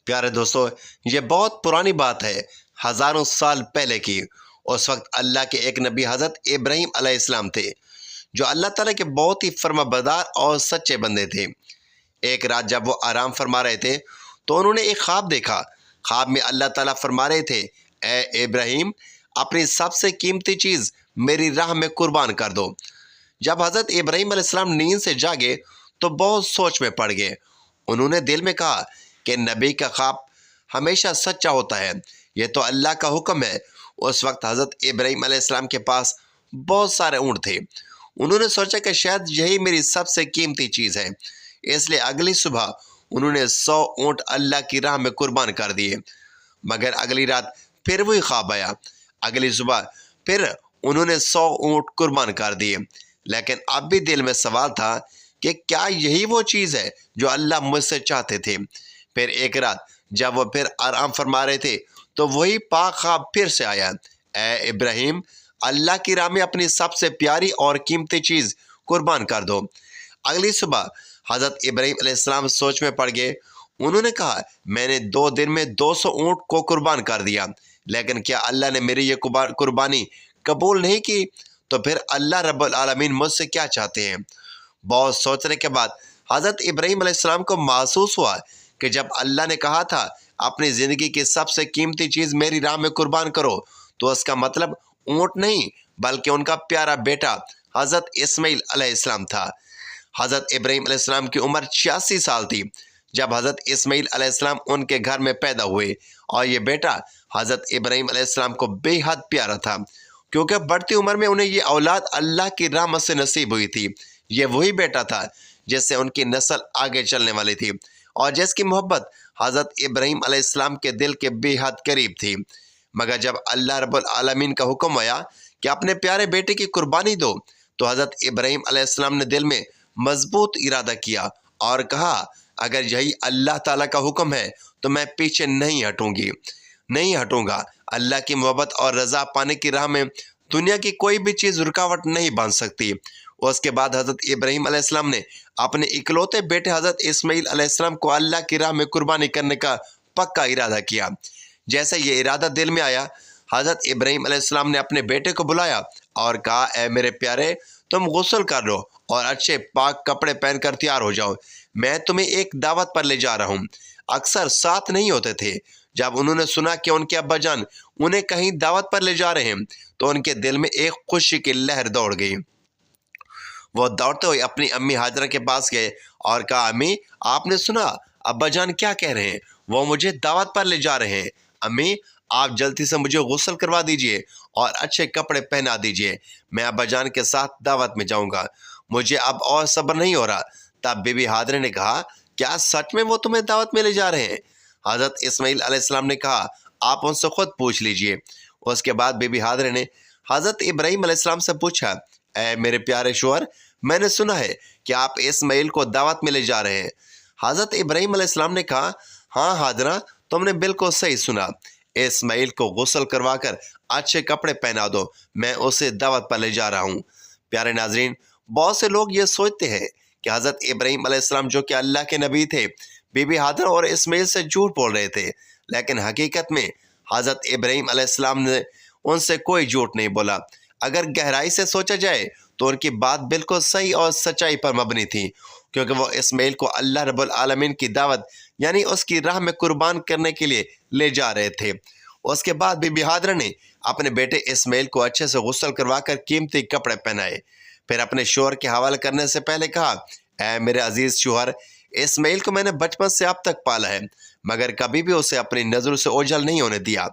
پیارے دوستو، یہ بہت پرانی بات ہے، ہزاروں سال پہلے کی۔ اس وقت اللہ کے ایک نبی حضرت ابراہیم علیہ السلام تھے، جو اللہ تعالیٰ کے بہت ہی فرما بردار اور سچے بندے تھے۔ ایک رات جب وہ آرام فرما رہے تھے تو انہوں نے ایک خواب دیکھا۔ خواب میں اللہ تعالیٰ فرما رہے تھے، اے ابراہیم، اپنی سب سے قیمتی چیز میری راہ میں قربان کر دو۔ جب حضرت ابراہیم علیہ السلام نیند سے جاگے تو بہت سوچ میں پڑ گئے۔ انہوں نے دل میں کہا کہ نبی کا خواب ہمیشہ سچا ہوتا ہے، یہ تو اللہ کا حکم ہے۔ اس وقت حضرت ابراہیم علیہ السلام کے پاس بہت سارے اونٹ تھے۔ انہوں نے سوچا کہ شاید یہی میری سب سے قیمتی چیز ہے، اس لیے اگلی صبح انہوں نے 100 اونٹ اللہ کی راہ میں قربان کر دیے۔ مگر اگلی رات پھر وہی خواب آیا۔ اگلی صبح پھر انہوں نے 100 اونٹ قربان کر دیے، لیکن اب بھی دل میں سوال تھا کہ کیا یہی وہ چیز ہے جو اللہ مجھ سے چاہتے تھے؟ پھر ایک رات جب وہ پھر آرام فرما رہے تھے تو وہی پاک خواب پھر سے آیا، اے ابراہیم، اللہ کی راہ میں اپنی سب سے پیاری اور قیمتی چیز قربان کر دو۔ اگلی صبح حضرت ابراہیم علیہ السلام سوچ میں پڑ گئے۔ انہوں نے کہا، میں نے 2 دن میں 200 اونٹ کو قربان کر دیا، لیکن کیا اللہ نے میری یہ قربانی قبول نہیں کی؟ تو پھر اللہ رب العالمین مجھ سے کیا چاہتے ہیں؟ بہت سوچنے کے بعد حضرت ابراہیم علیہ السلام کو محسوس ہوا کہ جب اللہ نے کہا تھا اپنی زندگی کی سب سے قیمتی چیز میری راہ میں قربان کرو، تو اس کا مطلب اونٹ نہیں بلکہ ان کا پیارا بیٹا حضرت اسماعیل علیہ السلام تھا۔ حضرت ابراہیم علیہ السلام کی عمر 86 سال تھی جب حضرت اسماعیل علیہ السلام ان کے گھر میں پیدا ہوئے، اور یہ بیٹا حضرت ابراہیم علیہ السلام کو بے حد پیارا تھا، کیونکہ بڑھتی عمر میں انہیں یہ اولاد اللہ کی رحمت سے نصیب ہوئی تھی۔ یہ وہی بیٹا تھا جس سے ان کی نسل آگے چلنے والی تھی، اور جس کی محبت حضرت ابراہیم علیہ السلام کے دل کے بے حد قریب تھی۔ مگر جب اللہ رب العالمین کا حکم آیا کہ اپنے پیارے بیٹے کی قربانی دو، تو حضرت ابراہیم علیہ السلام نے دل میں مضبوط ارادہ کیا اور کہا، اگر یہی اللہ تعالیٰ کا حکم ہے تو میں پیچھے نہیں ہٹوں گا۔ اللہ کی محبت اور رضا پانے کی راہ میں دنیا کی کوئی بھی چیز رکاوٹ نہیں بن سکتی۔ اس کے بعد حضرت ابراہیم علیہ السلام نے اپنے اکلوتے بیٹے حضرت اسماعیل علیہ السلام کو اللہ کی راہ میں قربانی کرنے کا پکا ارادہ کیا۔ جیسے یہ ارادہ دل میں آیا، حضرت ابراہیم علیہ السلام نے اپنے بیٹے کو بلایا اور کہا، اے میرے پیارے، تم غسل کر لو اور اچھے پاک کپڑے پہن کر تیار ہو جاؤ، میں تمہیں ایک دعوت پر لے جا رہا ہوں۔ اکثر ساتھ نہیں ہوتے تھے۔ جب انہوں نے سنا کہ ان کے ابا جان انہیں کہیں دعوت پر لے جا رہے ہیں تو ان کے دل میں ایک خوشی کی لہر دوڑ گئی۔ وہ دوڑتے ہوئے اپنی امی ہاجرہ کے پاس گئے اور کہا، امی، آپ نے سنا ابا جان کیا کہہ رہے ہیں؟ وہ مجھے دعوت پر لے جا رہے ہیں۔ امی، آپ جلدی سے مجھے غسل کروا دیجئے اور اچھے کپڑے پہنا دیجئے، میں ابا جان کے ساتھ دعوت میں جاؤں گا، مجھے اب اور صبر نہیں ہو رہا۔ تب بی بی ہاجرہ نے کہا، کیا سچ میں وہ تمہیں دعوت میں لے جا رہے ہیں؟ حضرت اسماعیل علیہ السلام نے کہا، آپ ان سے خود پوچھ لیجئے۔ اس کے بعد بی بی ہاجرہ نے حضرت ابراہیم علیہ السلام سے پوچھا، اے میرے پیارے شوہر، میں نے سنا ہے کہ آپ اسماعیل کو دعوت میں لے جا رہے ہیں۔ حضرت ابراہیم علیہ السلام نے کہا، ہاں ہاجرہ، تم نے بالکل صحیح سنا، اسماعیل کو غسل کروا کر اچھے کپڑے پہنا دو، میں اسے دعوت پر لے جا رہا ہوں۔ پیارے ناظرین، بہت سے لوگ یہ سوچتے ہیں کہ حضرت ابراہیم علیہ السلام جو کہ اللہ کے نبی تھے، بی بی ہاجرہ اور اسماعیل سے جھوٹ بول رہے تھے، لیکن حقیقت میں حضرت ابراہیم علیہ السلام نے ان سے کوئی جھوٹ نہیں بولا۔ اگر گہرائی سے سوچا جائے تو ان کی بات بالکل صحیح اور سچائی پر مبنی تھی، کیونکہ وہ اسماعیل کو اللہ رب العالمین کی دعوت یعنی اس کی راہ میں قربان کرنے کے لیے لے جا رہے تھے۔ اس کے بعد بی بی ہاجرہ نے اپنے بیٹے اسماعیل کو اچھے سے غسل کروا کر قیمتی کپڑے پہنائے، پھر اپنے شوہر کے حوالے کرنے سے پہلے کہا، اے میرے عزیز شوہر، اسماعیل کو میں نے بچپن سے اب تک پالا ہے، مگر کبھی بھی اسے اپنی نظروں سے اوجھل نہیں ہونے دیا۔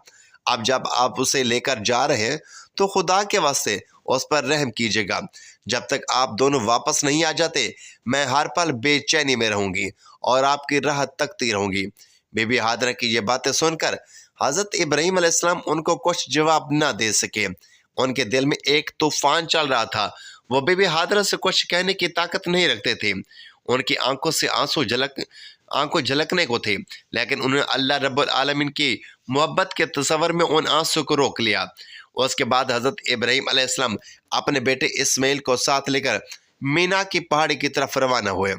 اب جب آپ اسے لے کر جا رہے ہیں تو خدا کے واسطے اس پر رحم کیجیے گا۔ جب تک آپ دونوں واپس نہیں آ جاتے، میں ہر پل بے چینی میں رہوں گی اور آپ کی راہ تکتی رہوں گی۔ بی بی ہاجرہ کی یہ باتیں سن کر حضرت ابراہیم علیہ السلام ان کو کچھ جواب نہ دے سکے۔ ان کے دل میں ایک طوفان چل رہا تھا۔ وہ بی بی ہاجرہ سے کچھ کہنے کی طاقت نہیں رکھتے تھے۔ ان کی آنکھوں سے آنکھوں جھلکنے کو تھے، لیکن انہوں نے اللہ رب العالمین کی محبت کے تصور میں ان آنسوں کو روک لیا۔ اس کے بعد حضرت ابراہیم علیہ السلام اپنے بیٹے اسماعیل کو ساتھ لے کر مینا کی پہاڑی کی طرف روانہ ہوئے۔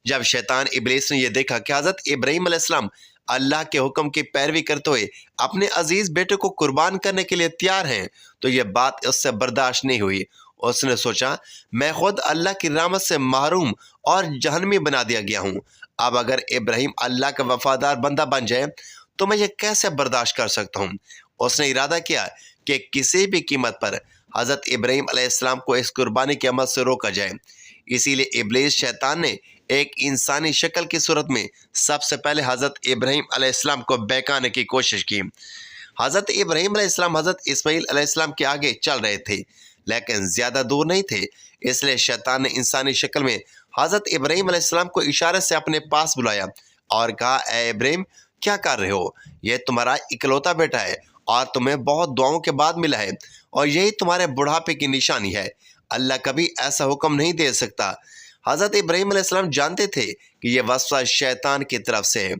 جب شیطان ابلیس نے یہ دیکھا کہ حضرت ابراہیم علیہ السلام اللہ کے حکم کی پیروی کرتے ہوئے اپنے عزیز بیٹے کو قربان کرنے کے لیے تیار ہیں تو یہ بات اس سے برداشت نہیں ہوئی۔ اس نے سوچا میں خود اللہ کی رحمت سے محروم اور جہنمی بنا دیا گیا ہوں، اب اگر ابراہیم اللہ کا وفادار بندہ بن جائے تو میں یہ کیسے برداشت کر سکتا ہوں۔ اس نے ارادہ کیا کہ کسی بھی قیمت پر حضرت ابراہیم علیہ السلام کو اس قربانی کے عمل سے روکا جائے۔ اسی لیے ابلیس شیطان نے ایک انسانی شکل کی صورت میں سب سے پہلے حضرت ابراہیم علیہ السلام کو بہکانے کی کوشش کی۔ حضرت ابراہیم علیہ السلام حضرت اسماعیل علیہ السلام کے آگے چل رہے تھے لیکن زیادہ دور نہیں تھے، اس لیے شیطان نے انسانی شکل میں حضرت ابراہیم علیہ السلام کو اشارے سے اپنے پاس بلایا اور کہا اے ابراہیم کیا کر رہے ہو؟ یہ تمہارا اکلوتا بیٹا ہے اور تمہیں بہت دعاؤں کے بعد ملا ہے اور یہی تمہارے بڑھاپے کی نشانی ہے۔ اللہ کبھی ایسا حکم نہیں دے سکتا۔ حضرت ابراہیم علیہ السلام جانتے تھے کہ یہ وسوسہ شیطان کی طرف سے ہے۔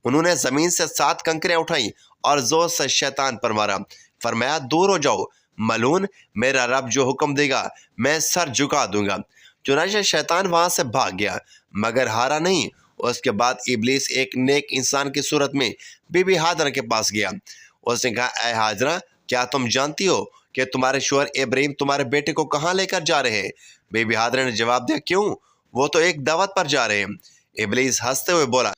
انہوں نے زمین سے 7 کنکریاں اٹھائیں اور زور سے شیطان پر مارا، فرمایا دور ہو جاؤ ملعون، میرا رب جو حکم دے گا میں سر جھکا دوں گا۔ چنانچہ شیطان وہاں سے بھاگ گیا مگر ہارا نہیں۔ اس کے بعد ابلیس ایک نیک انسان کی صورت میں بی بی ہاجرہ کے پاس گیا۔ اس نے کہا اے ہاجرہ کیا تم جانتی ہو کہ تمہارے شوہر ابراہیم تمہارے بیٹے کو کہاں لے کر جا رہے ہیں؟ بی بی ہاجرہ نے جواب دیا کیوں؟ وہ تو ایک دعوت پر جا رہے ہیں۔ ابلیس ہنستے ہوئے بولا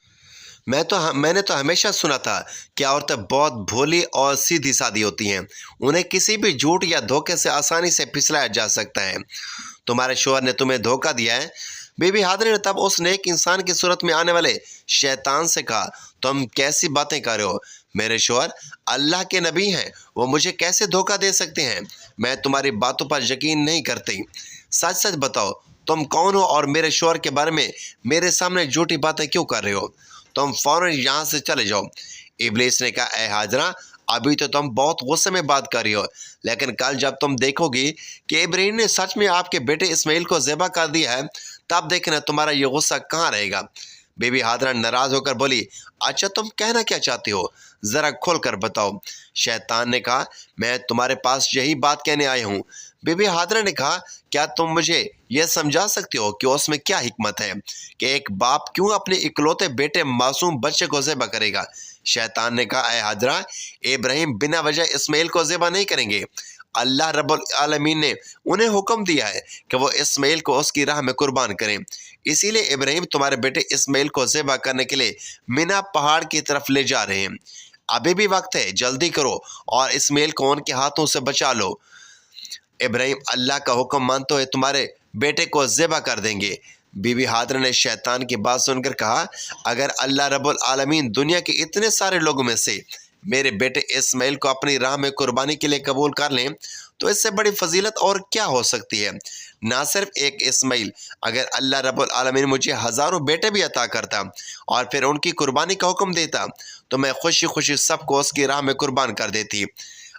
میں نے تو ہمیشہ سنا تھا کہ عورتیں بہت بھولی اور سیدھی سادی ہوتی ہیں، انہیں کسی بھی جھوٹ یا دھوکے سے آسانی سے پھسلایا جا سکتا ہے۔ تمہارے شوہر نے تمہیں دھوکہ دیا ہے۔ بی بی ہاجرہ نے تب اس نیک انسان کی صورت میں آنے والے شیطان سے کہا تم کیسی باتیں کر رہے ہو؟ میرے شوہر اللہ کے نبی ہیں، وہ مجھے کیسے دھوکہ دے سکتے ہیں؟ میں تمہاری باتوں پر یقین نہیں کرتی، سچ سچ بتاؤ تم کون ہو اور میرے شوہر کے بارے میں میرے سامنے جھوٹی باتیں کیوں کر رہے ہو؟ تم فوراً یہاں سے چلے جاؤ۔ ابلیس نے کہا اے ہاجرہ ابھی تو تم بہت غصے میں بات کر رہی ہو، لیکن کل جب تم دیکھو گی کہ ابراہیم نے سچ میں آپ کے بیٹے اسماعیل کو ذبح کر دیا ہے تب دیکھنا تمہارا یہ غصہ کہاں رہے گا۔ بی بی ہاجرہ ناراض ہو کر بولی اچھا تم کہنا کیا چاہتی ہو؟ ذرا کھول کر بتاؤ۔ شیطان نے کہا میں تمہارے پاس یہی بات کہنے آیا ہوں۔ بی بی ہاجرہ نے کہا کیا تم مجھے یہ سمجھا سکتے ہو کہ اس میں کیا حکمت ہے کہ ایک باپ کیوں اپنے اکلوتے بیٹے معصوم بچے کو ذبح کرے گا؟ شیطان نے کہا اے ہاجرہ ابراہیم بنا وجہ اسماعیل کو ذبح نہیں کریں گے، اللہ رب العالمین نے انہیں حکم دیا ہے کہ وہ اسماعیل کو اس کی راہ میں قربان کریں، اسی لیے ابراہیم تمہارے بیٹے اسماعیل کو ذبح کرنے کے لیے مینا پہاڑ کی طرف لے جا رہے ہیں۔ ابھی بھی وقت ہے، جلدی کرو اور اسماعیل کو ان کے ہاتھوں سے بچا لو۔ ابراہیم اللہ کا حکم مانتے ہوئے تمہارے بیٹے کو ذبح کر دیں گے۔ بی بی ہاجرہ نے شیطان کی بات سن کر کہا اگر اللہ رب العالمین دنیا کے اتنے سارے لوگوں میں سے میرے بیٹے اسماعیل کو اپنی راہ میں قربانی کے لیے قبول کر لیں تو اس سے بڑی فضیلت اور کیا ہو سکتی ہے؟ نہ صرف ایک اسماعیل، اگر اللہ رب العالمین مجھے ہزاروں بیٹے بھی عطا کرتا اور پھر ان کی قربانی کا حکم دیتا تو میں خوشی خوشی سب کو اس کی راہ میں قربان کر دیتی۔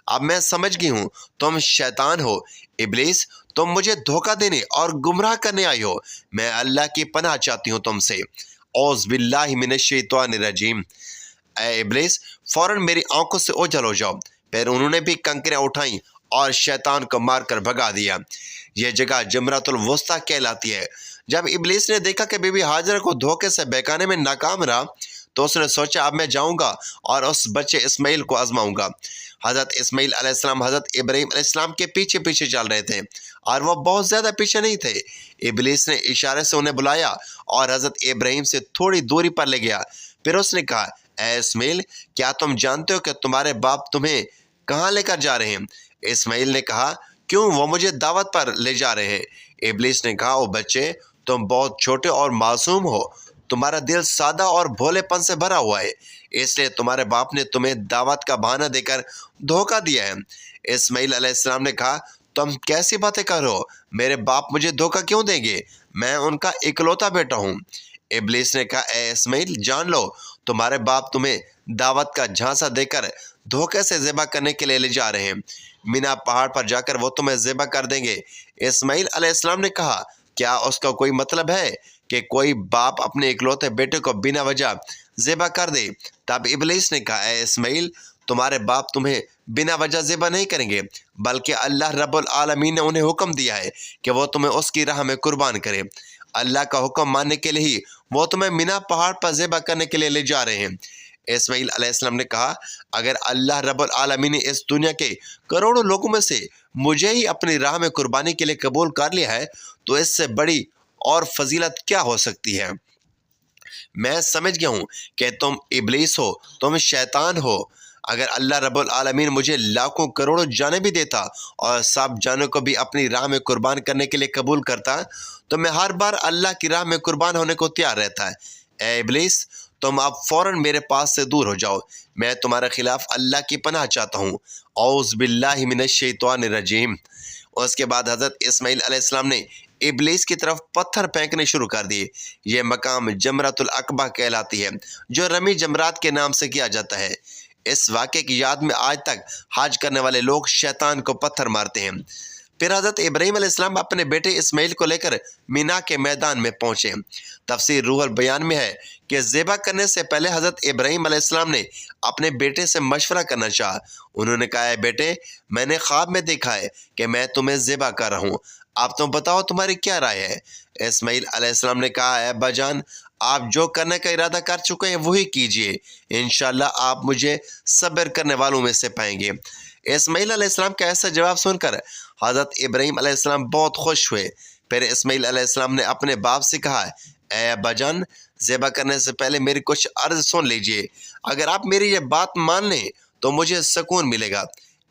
اب میں سمجھ گئی ہوں تم شیطان ہو، ابلیس تم مجھے دھوکہ دینے اور گمراہ کرنے آئی ہو۔ میں اللہ کی پناہ چاہتی ہوں تم سے۔ اعوذ باللہ من الشیطان الرجیم۔ اے ابلیس فوراً میری آنکھوں سے اوجھل ہو جاؤ۔ پھر انہوں نے بھی کنکریاں اٹھائیں اور شیطان کو مار کر بھگا دیا۔ یہ جگہ جمرۃ الوسطیٰ کہلاتی ہے۔ جب ابلیس نے دیکھا کہ بی بی ہاجرہ کو دھوکے سے بہکانے میں ناکام رہا تو اس نے سوچا اب میں جاؤں گا اور اس بچے اسماعیل کو آزماؤں گا۔ حضرت اسماعیل علیہ السلام حضرت ابراہیم علیہ السلام کے پیچھے پیچھے چل رہے تھے اور وہ بہت زیادہ پیچھے نہیں تھے۔ ابلیس نے اشارے سے انہیں بلایا اور حضرت ابراہیم سے تھوڑی دوری پر لے گیا۔ پھر اس نے کہا اے اسماعیل کیا تم جانتے ہو کہ تمہارے باپ تمہیں کہاں لے کر جا رہے ہیں؟ اسماعیل نے کہا کیوں، وہ مجھے دعوت پر لے جا رہے ہیں۔ ابلیس نے کہا او بچے تم بہت چھوٹے اور معصوم ہو، تمہارا دل سادہ اور بھولے پن سے بھرا ہوا ہے، اس لیے تمہارے باپ نے تمہیں دعوت کا بہانہ دے کر دھوکہ دیا ہے۔ اسماعیل علیہ السلام نے کہا تم کیسی باتیں کر رہے ہو؟ میرے باپ مجھے دھوکہ کیوں دیں گے؟ میں ان کا اکلوتا بیٹا ہوں۔ ابلیس نے کہا اے اسماعیل جان لو تمہارے باپ تمہیں دعوت کا جھانسا دے کر دھوکے سے ذبح کرنے کے لیے لے جا رہے ہیں، مینا پہاڑ پر جا کر وہ تمہیں ذبح کر دیں گے۔ اسماعیل علیہ السلام نے کہا کیا اس کا کوئی مطلب ہے کہ کوئی باپ اپنے اکلوتے بیٹے کو بنا وجہ ذبح کر دے؟ تب ابلیس نے کہا اے اسماعیل تمہارے باپ تمہیں بنا وجہ ذبح نہیں کریں گے، بلکہ اللہ رب العالمین نے انہیں حکم دیا ہے کہ وہ تمہیں اس کی راہ میں قربان کرے۔ اللہ کا حکم ماننے کے لیے ہی وہ تمہیں مینا پہاڑ پر ذبح کرنے کے لیے لے جا رہے ہیں۔ اسماعیل علیہ السلام نے کہا، اگر اللہ رب العالمین نے اس دنیا کے کروڑوں لوگوں میں سے مجھے ہی اپنی راہ میں قربانی کے لیے قبول کر لیا ہے تو اس سے بڑی اور فضیلت کیا ہو سکتی ہے؟ میں سمجھ گیا ہوں کہ تم ابلیس ہو، تم شیطان ہو۔ اگر اللہ رب العالمین مجھے لاکھوں کروڑوں جانیں بھی دیتا اور سب جانوں کو بھی اپنی راہ میں قربان کرنے کے لیے قبول کرتا تو میں ہر بار اللہ کی راہ میں قربان ہونے کو تیار رہتا ہے۔ اے ابلیس، تم اب فوراً میرے پاس سے دور ہو جاؤ، میں تمہارے خلاف اللہ کی پناہ چاہتا ہوں۔ اعوذ باللہ من الشیطان الرجیم۔ اس کے بعد حضرت اسماعیل علیہ السلام نے ابلیس کی طرف پتھر پھینکنے شروع کر دیے۔ یہ مقام جمرۃ العقبہ کہلاتی ہے، جو رمی جمرات کے نام سے کیا جاتا ہے۔ اس واقعے کی یاد میں آج تک حج کرنے والے لوگ شیطان کو پتھر مارتے ہیں۔ پھر حضرت ابراہیم علیہ السلام اپنے بیٹے اسماعیل کو لے کر مینا کے میدان میں پہنچے۔ تفسیر روح البیان میں ہے کہ ذبح کرنے سے پہلے حضرت ابراہیم علیہ السلام نے اپنے بیٹے سے مشورہ کرنا چاہا۔ انہوں نے کہا، اے بیٹے، میں نے خواب میں دیکھا ہے کہ میں تمہیں ذبح کر رہا ہوں، اب تم بتاؤ تمہاری کیا رائے ہے؟ اسماعیل علیہ السلام نے کہا، اے ابا جان، آپ جو کرنے کا ارادہ کر چکے ہیں وہی کیجئے، انشاءاللہ آپ مجھے صبر کرنے والوں میں سے پائیں گے۔ اسماعیل علیہ السلام کا ایسا جواب سن کر حضرت ابراہیم علیہ السلام بہت خوش ہوئے۔ پھر اسماعیل علیہ السلام نے اپنے باپ سے کہا، اے ابا جان، ذبح کرنے سے پہلے میری کچھ عرض سن لیجئے، اگر آپ میری یہ بات مان لیں تو مجھے سکون ملے گا۔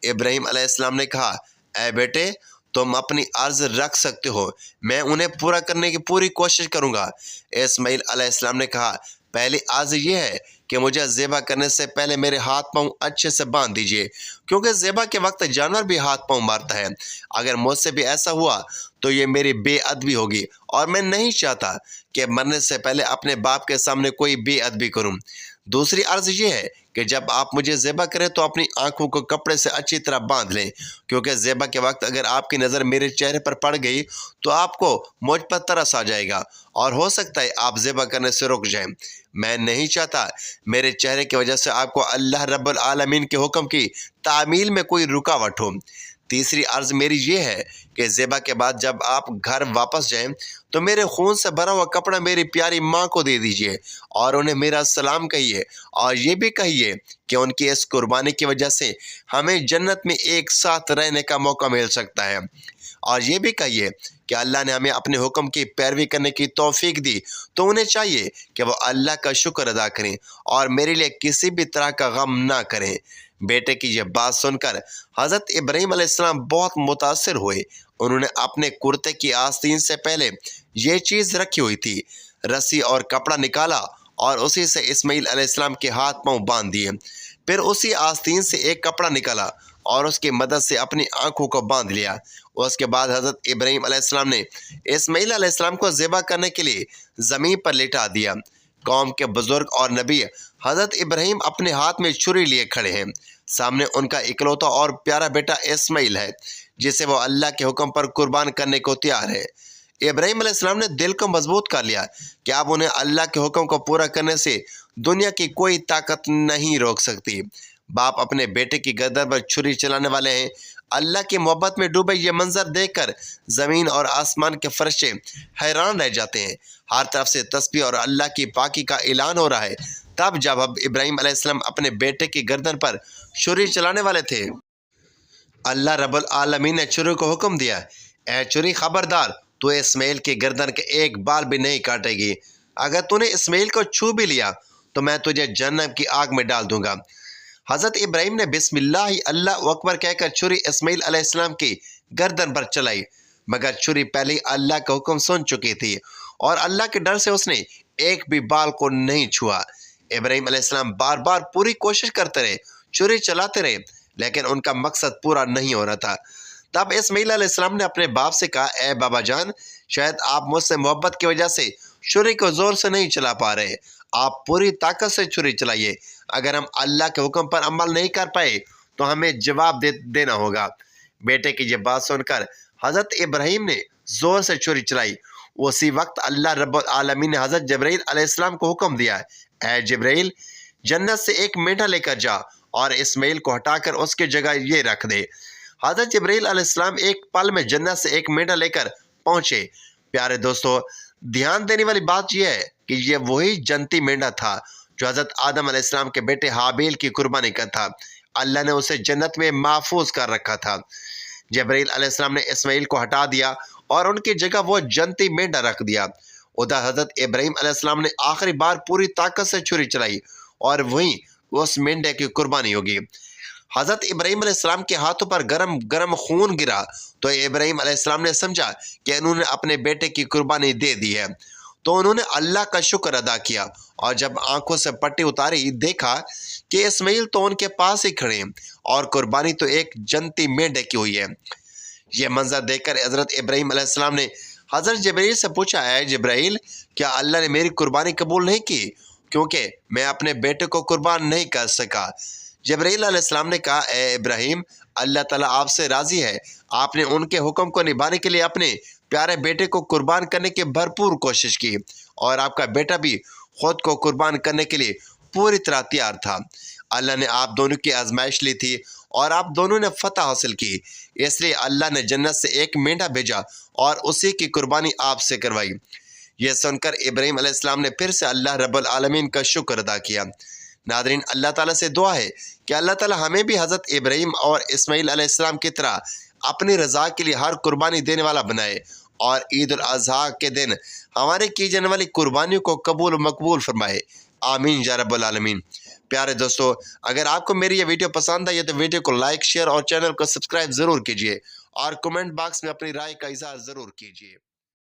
ابراہیم علیہ السلام نے کہا، اے بیٹے، تم اپنی عرض رکھ سکتے ہو، میں انہیں پورا کرنے کی پوری کوشش کروں گا۔ اسماعیل علیہ السلام نے کہا، پہلی عرض یہ ہے کہ مجھے ذبح کرنے سے پہلے میرے ہاتھ پاؤں اچھے سے باندھ دیجئے، کیونکہ ذبح کے وقت جانور بھی ہاتھ پاؤں مارتا ہے۔ اگر مجھ سے بھی ایسا ہوا تو یہ میری بے ادبی ہوگی، اور میں نہیں چاہتا کہ مرنے سے پہلے اپنے باپ کے سامنے کوئی بے ادبی کروں۔ دوسری عرض یہ ہے کہ جب آپ مجھے ذبح کریں تو اپنی آنکھوں کو کپڑے سے اچھی طرح باندھ لیں، کیونکہ ذبح کے وقت اگر آپ کی نظر میرے چہرے پر پڑ گئی تو آپ کو مجھ پر ترس آ جائے گا اور ہو سکتا ہے آپ ذبح کرنے سے رک جائیں۔ میں نہیں چاہتا میرے چہرے کی وجہ سے آپ کو اللہ رب العالمین کے حکم کی تعمیل میں کوئی رکاوٹ ہو۔ تیسری عرض میری یہ ہے کہ ذبح کے بعد جب آپ گھر واپس جائیں تو میرے خون سے بھرا ہوا کپڑا میری پیاری ماں کو دے دیجئے اور انہیں میرا سلام کہیے، اور یہ بھی کہیے کہ ان کی اس قربانی کی وجہ سے ہمیں جنت میں ایک ساتھ رہنے کا موقع مل سکتا ہے، اور یہ بھی کہیے کہ اللہ نے ہمیں اپنے حکم کی پیروی کرنے کی توفیق دی تو انہیں چاہیے کہ وہ اللہ کا شکر ادا کریں اور میرے لیے کسی بھی طرح کا غم نہ کریں۔ بیٹے کی یہ بات سن کر حضرت ابراہیم علیہ السلام بہت متاثر ہوئے۔ انہوں نے اپنے کرتے کی آستین سے پہلے یہ چیز رکھی ہوئی تھی، رسی اور کپڑا نکالا اور اسی سے اسماعیل علیہ السلام کے ہاتھ پاؤں باندھ دیے۔ پھر اسی آستین سے ایک کپڑا نکالا اور اس کی مدد سے اپنی آنکھوں کو باندھ لیا۔ اس کے بعد حضرت ابراہیم علیہ السلام نے اسماعیل علیہ السلام کو ذبح کرنے کے لیے زمین پر لٹا دیا۔ قوم کے بزرگ اور نبی حضرت ابراہیم اپنے ہاتھ میں چھری لیے کھڑے ہیں۔ سامنے ان کا اکلوتا اور پیارا بیٹا اسماعیل ہے، جسے وہ اللہ کے حکم پر قربان کرنے کو تیار ہے۔ ابراہیم علیہ السلام نے دل کو مضبوط کر لیا کہ اب انہیں اللہ کے حکم کو پورا کرنے سے دنیا کی کوئی طاقت نہیں روک سکتی۔ باپ اپنے بیٹے کی گردن پر چھری چلانے والے ہیں۔ اللہ کی محبت میں ڈوبے یہ منظر دیکھ کر زمین اور آسمان کے فرشتے حیران رہ جاتے ہیں۔ ہر طرف سے تسبیح اور اللہ کی پاکی کا اعلان ہو رہا ہے۔ تب جب ابراہیم علیہ السلام اپنے بیٹے کی گردن پر چھری چلانے والے تھے، اللہ رب العالمین نے چھری کو حکم دیا، اے چھری، خبردار، تو اسماعیل کی گردن کے ایک بال بھی نہیں کاٹے گی۔ اگر تو نے اسماعیل کو چھو بھی لیا تو میں تجھے جہنم کی آگ میں ڈال دوں گا۔ حضرت ابراہیم نے بسم اللہ اللہ اکبر کہہ کر چھری اسماعیل علیہ السلام کی گردن پر چلائی، مگر چھری پہلے اللہ کا حکم سن چکی تھی اور اللہ کے ڈر سے اس نے ایک بھی بال کو نہیں چھوا۔ ابراہیم علیہ السلام بار بار پوری کوشش کرتے رہے، چھری چلاتے رہے، لیکن ان کا مقصد پورا نہیں ہو رہا تھا۔ تب اسماعیل علیہ السلام نے اپنے باپ سے کہا، اے بابا جان، شاید آپ مجھ سے محبت کی وجہ سے چھری کو زور سے نہیں چلا پا رہے، آپ پوری طاقت سے چھری چلائیے۔ اگر ہم اللہ کے حکم پر عمل نہیں کر پائے تو ہمیں جواب دینا ہوگا۔ بیٹے کی یہ بات سن کر حضرت ابراہیم نے زور سے چھری چلائی۔ اسی وقت اللہ رب العالمین نے حضرت جبرائیل علیہ السلام کو حکم دیا، اے جبرائیل، جنت سے ایک مینڈھا لے کر جا اور اسماعیل کو ہٹا کر اس کی جگہ یہ رکھ دے۔ حضرت جبرائیل علیہ السلام ایک پل میں جنت سے ایک مینڈھا لے کر پہنچے۔ پیارے دوستو، دھیان دینے والی بات یہ ہے کہ یہ وہی جنتی مینڈا تھا جو حضرت آدم علیہ السلام کے بیٹے حابیل کی قربانی کا تھا۔ اللہ نے اسے جنت میں محفوظ کر رکھا تھا۔ جبرائیل علیہ السلام نے اسماعیل کو ہٹا دیا اور ان کی جگہ وہ جنتی مینڈا رکھ دیا۔ ادھر حضرت ابراہیم علیہ السلام نے آخری بار پوری طاقت سے چھری چلائی اور وہیں اس مینڈے کی قربانی ہوگی۔ حضرت ابراہیم علیہ السلام کے ہاتھوں پر گرم گرم خون گرا تو ابراہیم علیہ السلام نے سمجھا کہ انہوں نے اپنے بیٹے کی قربانی دے دی ہے، تو انہوں نے اللہ کا شکر ادا کیا، اور جب آنکھوں سے پٹی اتاری دیکھا کہ اسماعیل تو ان کے پاس ہی کھڑے ہیں اور قربانی تو ایک جنتی مینڈے کی ہوئی ہے۔ یہ منظر دیکھ کر حضرت ابراہیم علیہ السلام نے حضرت جبرائیل سے پوچھا، اے جبرائیل، کیا اللہ نے میری قربانی قبول نہیں کی کیونکہ میں اپنے بیٹے کو قربان نہیں کر سکا؟ جبرائیل علیہ السلام نے کہا، اے ابراہیم، اللہ تعالیٰ آپ سے راضی ہے، آپ نے ان کے حکم کو نبھانے کے لیے اپنے پیارے بیٹے کو قربان کرنے کی بھرپور کوشش کی، اور آپ کا بیٹا بھی خود کو قربان کرنے کے لیے پوری طرح تیار تھا۔ اللہ نے آپ دونوں کی آزمائش لی تھی اور آپ دونوں نے فتح حاصل کی، اس لیے اللہ نے جنت سے ایک مینڈا بھیجا اور اسی کی قربانی آپ سے کروائی۔ یہ سن کر ابراہیم علیہ السلام نے پھر سے اللہ رب العالمین کا شکر ادا کیا۔ ناظرین، اللہ تعالیٰ سے دعا ہے کہ اللہ تعالیٰ ہمیں بھی حضرت ابراہیم اور اسماعیل علیہ السلام کی طرح اپنی رضا کے لیے ہر قربانی دینے والا بنائے، اور عید الاضحیٰ کے دن ہمارے کی جانے والی قربانیوں کو قبول و مقبول فرمائے، آمین یا رب العالمین۔ پیارے دوستو، اگر آپ کو میری یہ ویڈیو پسند آئی ہے تو ویڈیو کو لائک، شیئر اور چینل کو سبسکرائب ضرور کیجیے، اور کمنٹ باکس میں اپنی رائے کا اظہار ضرور کیجیے۔